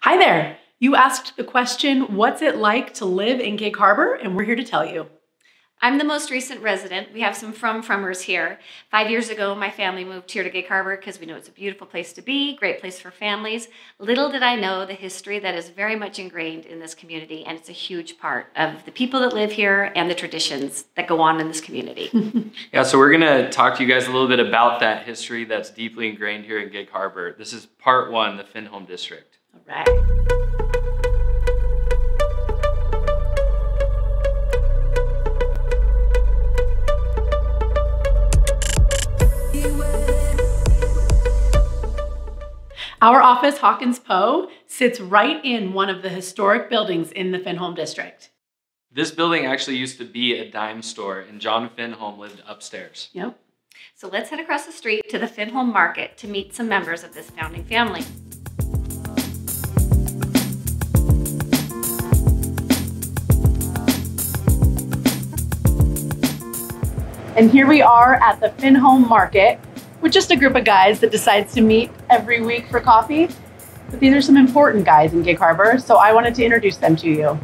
Hi there. You asked the question, what's it like to live in Gig Harbor? And we're here to tell you. I'm the most recent resident. We have some fromers here. 5 years ago, my family moved here to Gig Harbor because we know it's a beautiful place to be, great place for families. Little did I know the history that is very much ingrained in this community, and it's a huge part of the people that live here and the traditions that go on in this community. Yeah, so we're gonna talk to you guys a little bit about that history that's deeply ingrained here in Gig Harbor. This is part one, the Finholm District. All right. Our office, Hawkins Poe, sits right in one of the historic buildings in the Finholm District. This building actually used to be a dime store, and John Finholm lived upstairs. Yep. So let's head across the street to the Finholm Market to meet some members of this founding family. And here we are at the Finholm Market with just a group of guys that decides to meet every week for coffee. But these are some important guys in Gig Harbor, so I wanted to introduce them to you.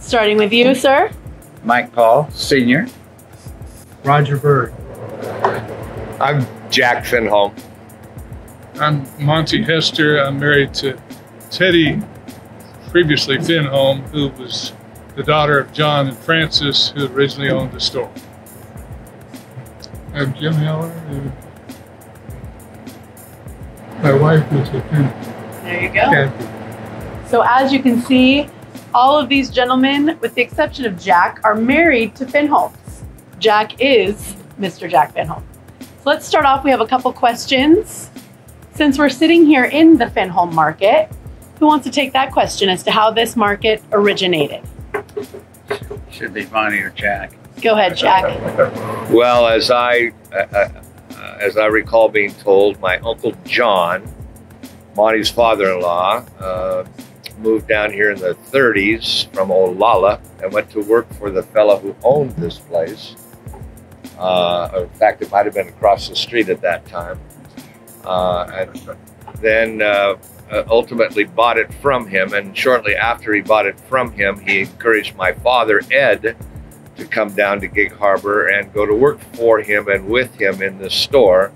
Starting with you, sir. Mike Paul, Sr. Roger Bird. I'm Jack Finholm. I'm Monty Hester. I'm married to Teddy, previously Finholm, who was the daughter of John and Francis, who originally owned the store. I'm Jim Heller. My wife was a Finholm. There you go. So as you can see, all of these gentlemen, with the exception of Jack, are married to Finholms. Jack is Mr. Jack Finholm. So let's start off. We have a couple questions. Since we're sitting here in the Finholm Market, who wants to take that question as to how this market originated? Should be Monty or Jack. Go ahead, Jack. Well, as I recall being told, my Uncle John, Monty's father-in-law, moved down here in the 30s from Olalla and went to work for the fellow who owned this place. In fact, it might have been across the street at that time. And then ultimately bought it from him. And shortly after he bought it from him, he encouraged my father, Ed, to come down to Gig Harbor and go to work for him and with him in the store,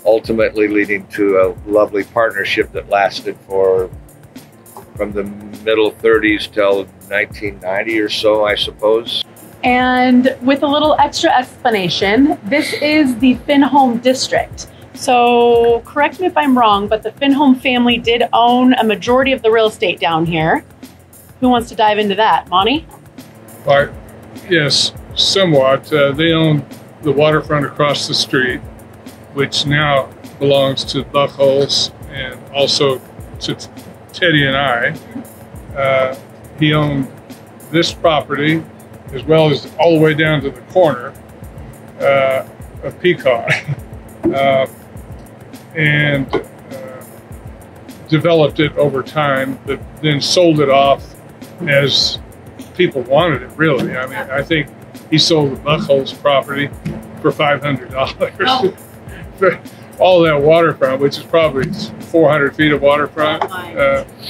ultimately leading to a lovely partnership that lasted from the middle 30s till 1990 or so, I suppose. And with a little extra explanation, this is the Finholm District. So correct me if I'm wrong, but the Finholm family did own a majority of the real estate down here. Who wants to dive into that? Monty? Right. Yes, somewhat. They own the waterfront across the street, which now belongs to Buckholes and also to Teddy and I. He owned this property as well as all the way down to the corner of Peacock. And developed it over time, but then sold it off as people wanted it, really. I mean, I think he sold the Buckholes property for $500 for all that waterfront, which is probably 400 feet of waterfront.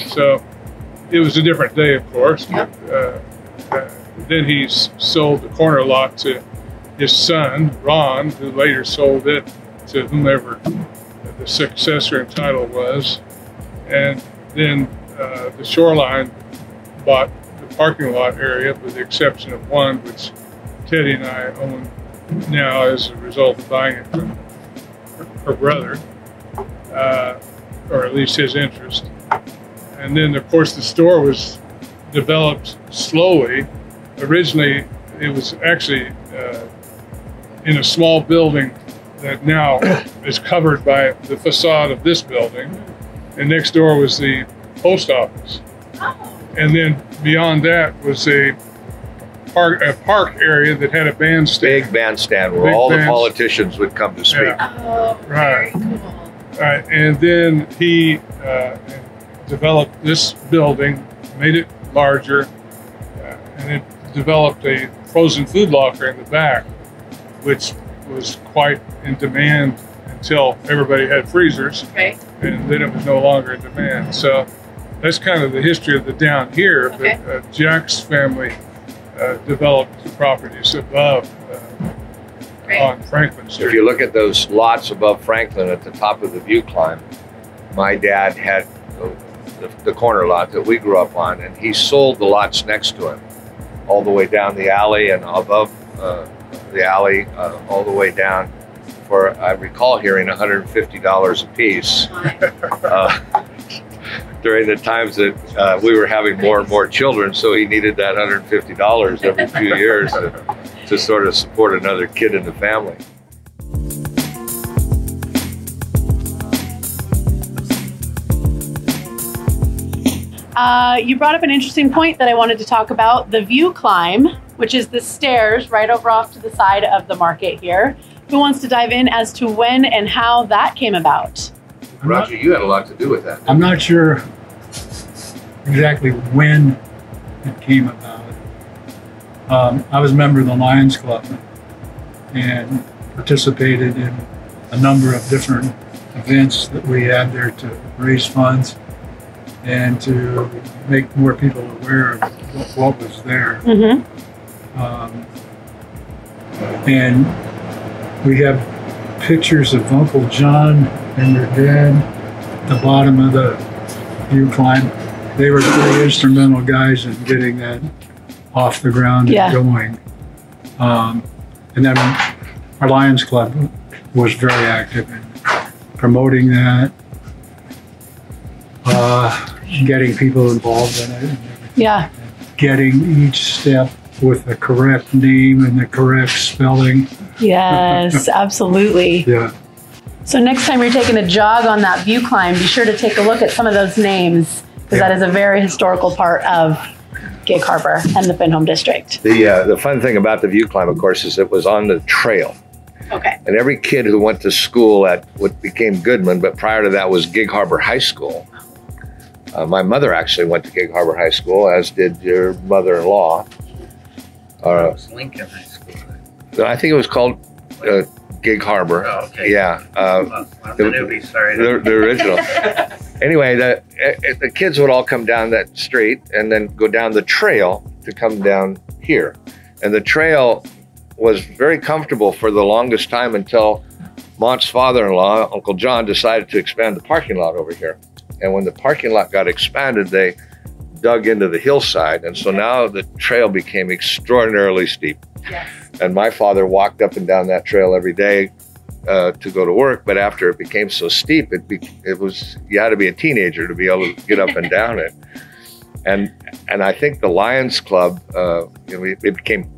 So it was a different day, of course. But, then he sold the corner lot to his son, Ron, who later sold it to whomever the successor in title was. And then the Shoreline bought the parking lot area with the exception of one, which Teddy and I own now as a result of buying it from her brother, or at least his interest. And then, of course, the store was developed slowly. Originally, it was actually in a small building that now is covered by the facade of this building. And next door was the post office. Oh. And then beyond that was a park area that had a bandstand. Big bandstand where all the politicians would come to speak. Yeah. Oh, very cool. Right. And then he developed this building, made it larger, and then developed a frozen food locker in the back, which was quite in demand until everybody had freezers. Okay. And then it was no longer in demand. So that's kind of the history of the down here. Okay. But Jack's family developed the properties above on Franklin Street. If you look at those lots above Franklin at the top of the view climb, my dad had the corner lot that we grew up on, and he sold the lots next to him, all the way down the alley and above the alley, all the way down for, I recall hearing, $150 a piece during the times that we were having more and more children, so he needed that $150 every few years to sort of support another kid in the family. You brought up an interesting point that I wanted to talk about, the view climb, which is the stairs right over off to the side of the market here. Who wants to dive in as to when and how that came about? Roger, you had a lot to do with that. I'm not sure exactly when it came about. I was a member of the Lions Club and participated in a number of different events that we had there to raise funds and to make more people aware of what was there. Mm-hmm. And we have pictures of Uncle John and your dad at the bottom of the view climb. They were pretty instrumental guys in getting that off the ground and going. And then our Lions Club was very active in promoting that, getting people involved in it. Yeah. Getting each step with the correct name and the correct spelling. Yes, absolutely. Yeah. So next time you're taking a jog on that view climb, be sure to take a look at some of those names, because that is a very historical part of Gig Harbor and the Finholm District. The fun thing about the view climb, of course, is it was on the trail. Okay. And every kid who went to school at what became Goodman, but prior to that was Gig Harbor High School. My mother actually went to Gig Harbor High School, as did your mother-in-law. It was Lincoln High School. I think it was called Gig Harbor. Oh, okay. Yeah. The newbie, sorry. The original. Anyway, the kids would all come down that street and then go down the trail to come down here. And the trail was very comfortable for the longest time until Mont's father-in-law, Uncle John, decided to expand the parking lot over here. And when the parking lot got expanded, they dug into the hillside. And so now the trail became extraordinarily steep. Yes. And my father walked up and down that trail every day to go to work. But after it became so steep, it was, you had to be a teenager to be able to get up and down it. And I think the Lions Club, it became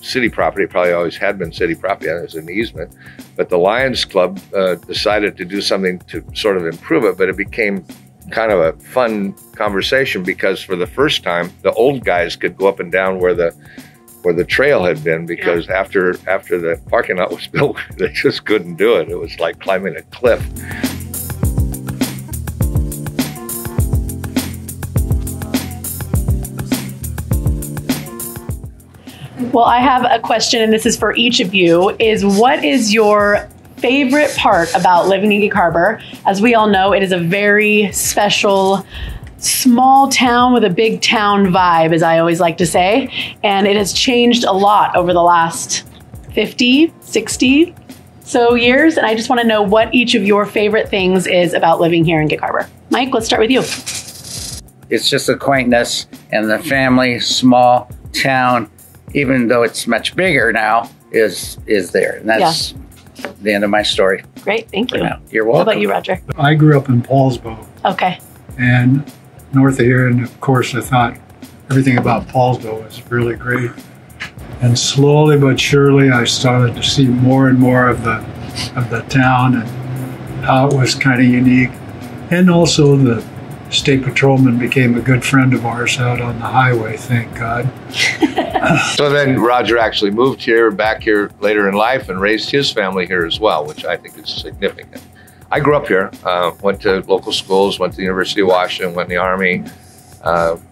city property. It probably always had been city property. It was an easement. But the Lions Club decided to do something to sort of improve it. But it became kind of a fun conversation, because for the first time, the old guys could go up and down where the trail had been, because after the parking lot was built, they just couldn't do it. It was like climbing a cliff. Well, I have a question, and this is for each of you, is what is your favorite part about living in Gig Harbor? As we all know, it is a very special, small town with a big town vibe, as I always like to say. And it has changed a lot over the last 50, 60 so years. And I just want to know what each of your favorite things is about living here in Gig Harbor. Mike, let's start with you. It's just the quaintness and the family, small town, even though it's much bigger now, is there. And that's the end of my story. Great, thank you. You're welcome. How about you, Roger? I grew up in Paulsbo. Okay. And north of here, and of course I thought everything about Paulsbo was really great. And slowly but surely I started to see more and more of the town and how it was kind of unique. And also the state patrolman became a good friend of ours out on the highway, thank God. So then Roger actually moved back here later in life, and raised his family here as well, which I think is significant. I grew up here, went to local schools, went to the University of Washington, went in the Army,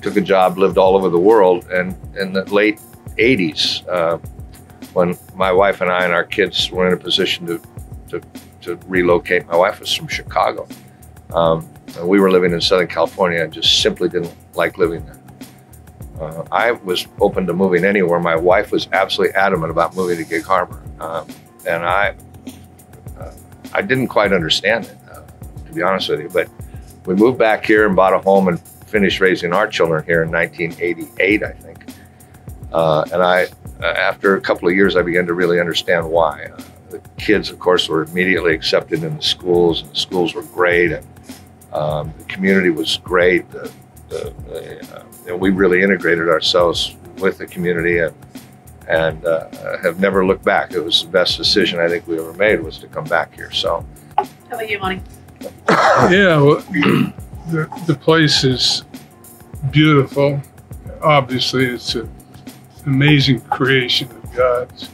took a job, lived all over the world. And in the late 80s, when my wife and I and our kids were in a position to relocate, my wife was from Chicago. We were living in Southern California and just simply didn't like living there. I was open to moving anywhere. My wife was absolutely adamant about moving to Gig Harbor. And I didn't quite understand it, to be honest with you. But we moved back here and bought a home and finished raising our children here in 1988, I think. After a couple of years, I began to really understand why. The kids, of course, were immediately accepted in the schools, and the schools were great, and the community was great. And we really integrated ourselves with the community and have never looked back. It was the best decision I think we ever made, was to come back here. So, how about you, Monty? Yeah, well, the place is beautiful. Obviously, it's an amazing creation of God's.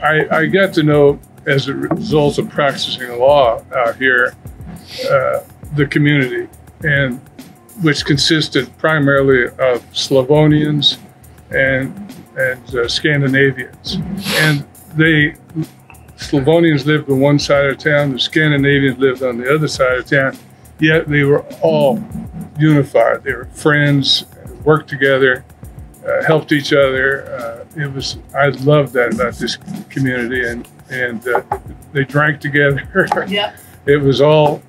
I got to know, as a result of practicing law out here, the community, and which consisted primarily of Slavonians and Scandinavians. And Slavonians lived on one side of town, the Scandinavians lived on the other side of town, yet they were all unified. They were friends, worked together, helped each other. I loved that about this community, and they drank together. Yeah. It was all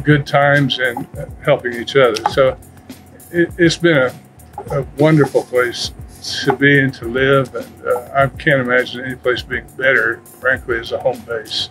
good times and helping each other. So it's been a wonderful place to be and to live, and I can't imagine any place being better, frankly, as a home base.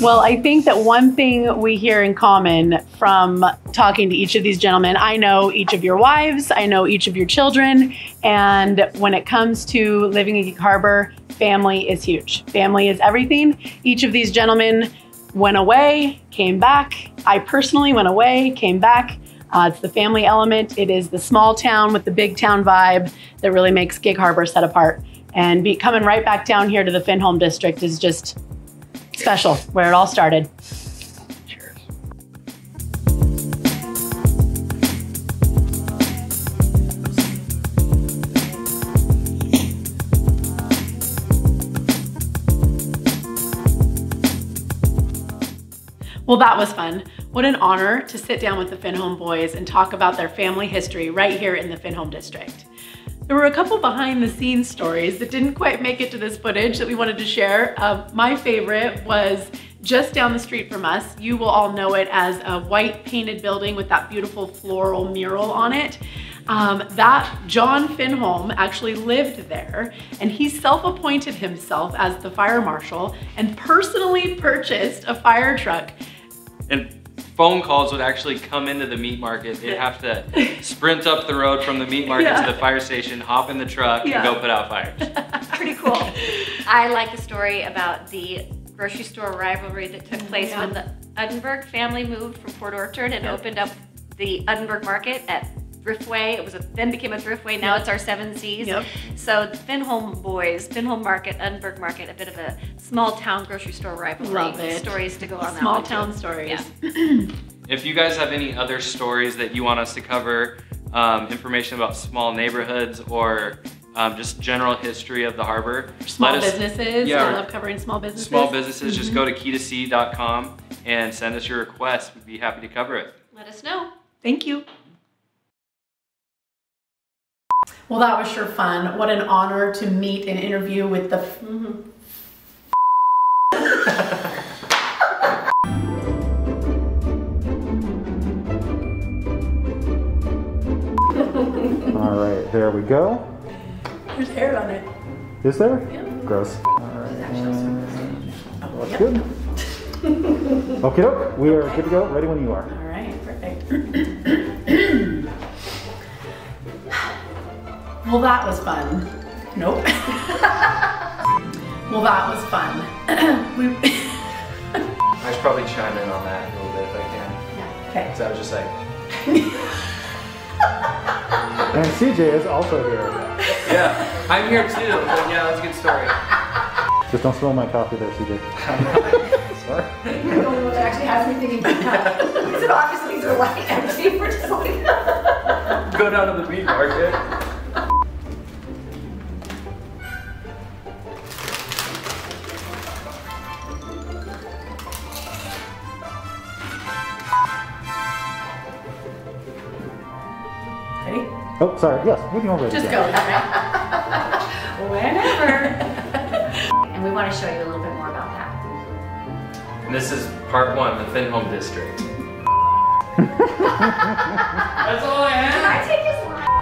Well, I think that one thing we hear in common from talking to each of these gentlemen, I know each of your wives, I know each of your children, and when it comes to living in Gig Harbor, family is huge. Family is everything. Each of these gentlemen went away, came back. I personally went away, came back. It's the family element. It is the small town with the big town vibe that really makes Gig Harbor set apart. And coming right back down here to the Finholm District is just special, where it all started. Cheers. Well, that was fun. What an honor to sit down with the Finholm boys and talk about their family history right here in the Finholm District. There were a couple behind the scenes stories that didn't quite make it to this footage that we wanted to share. My favorite was just down the street from us. You will all know it as a white painted building with that beautiful floral mural on it. That John Finholm actually lived there, and he self-appointed himself as the fire marshal and personally purchased a fire truck. And phone calls would actually come into the meat market. They'd have to sprint up the road from the meat market to the fire station, hop in the truck, and go put out fires. Pretty cool. I like the story about the grocery store rivalry that took place when the Uddenberg family moved from Port Orchard and opened up the Uddenberg Market at Thriftway. It was then became a Thriftway. Now it's our 7 C's. Yep. So the Finholm boys, Finholm Market, Uddenberg Market, a bit of a small town grocery store rivalry. Love it. Stories to go on that Small one, town too. stories. Yeah. If you guys have any other stories that you want us to cover, information about small neighborhoods or just general history of the harbor. Small businesses. I love covering small businesses. Small businesses, just go to Key2see.com and send us your request. We'd be happy to cover it. Let us know. Thank you. Well, that was sure fun. What an honor to meet and interview with the All right, there we go. There's hair on it. Is there? Yeah. Gross. All right. Looks good. Okay, doke. We are good to go. Ready when you are. All right, perfect. Well, that was fun. Nope. Well, that was fun. I should probably chime in on that a little bit if I can. Yeah. Okay. Because I was just like, And CJ is also here. yeah, I'm here too, but yeah, that's a good story. Just don't spill my coffee there, CJ. Sorry. You're the only one that actually has me thinking about that. Because it obviously these are like empty. We're just like Go down to the meat market. Ready? Oh, sorry. Yes, when you're ready. Just yeah. go. Whenever. And we want to show you a little bit more about that. And this is part one, the Finholm District. That's all I have. Can I take his line?